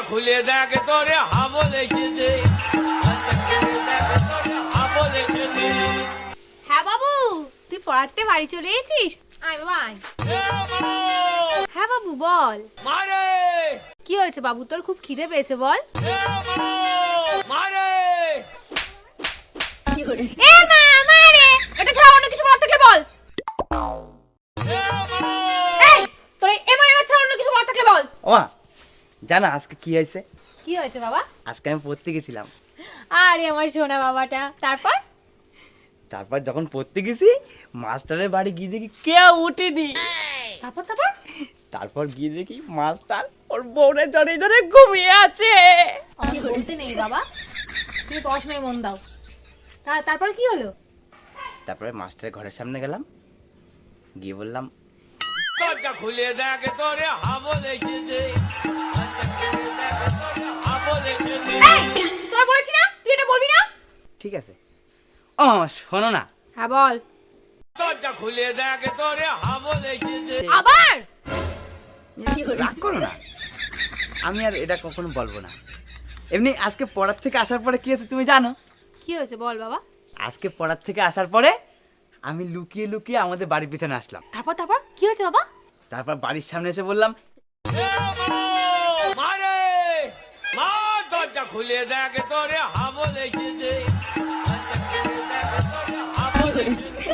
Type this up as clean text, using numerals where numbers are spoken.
খুলে দেখ তোরে হাবল এসেছে। হ্যাঁ বাবু, তুই পড়াতে বাড়ি চলে এসেছিস? আয় বাবা আয়। হ্যাঁ বাবু বল। মারে কি হয়েছে বাবু, তোর খুব খিদে পেয়েছে বল। মারে এ মা মারে, এটা ছাড়া অন্য কিছু বলার থাকলে বল। এই তোর এ মা এবার ছাড়া অন্য কিছু বলার থাকলে বল। ওমা জানা আজকে কি হয়েছে? কি হয়েছে বাবা? আজকে আমি পড়তে গেছিলাম। আরে আমার সোনা বাবাটা, তারপর যখন পড়তে গেছি মাস্টারের বাড়ি গিয়ে দেখি কেউ উঠেনি। তারপর তারপর গিয়ে দেখি মাস্টার ওর বউরে জড়ে জড়ে ঘুমিয়ে আছে। আমি বলতে নেই বাবা, তুমি পড়াশোনায় মন দাও। তারপর কি হলো? তারপরে মাস্টারের ঘরের সামনে গেলাম, গিয়ে বললাম দরজা খুলে দেখ তোরে হাবল এসেছে। হাবল এসেছে। এই তোরা বলেছি না তুই এটা বলবি না। ঠিক আছে। ও শোনো না, হ্যাঁ বল। দরজা খুলে দেখ তোরে হাবল এসেছে। আবার রাগ করো না, আমি আর এটা কখনো বলবো না। এমনি আজকে পড়ার থেকে আসার পরে কি হয়েছে তুমি জানো? কি হয়েছে বল বাবা। আজকে পড়ার থেকে আসার পরে আমি লুকিয়ে লুকিয়ে আমাদের বাড়ির পিছনে আসলাম। তারপর কি হয়েছে বাবা? তারপর বাড়ির সামনে এসে বললাম মারে মা, দরজা খুলে দেখ তোরে হাবল এসেছে। হাবল এসেছে।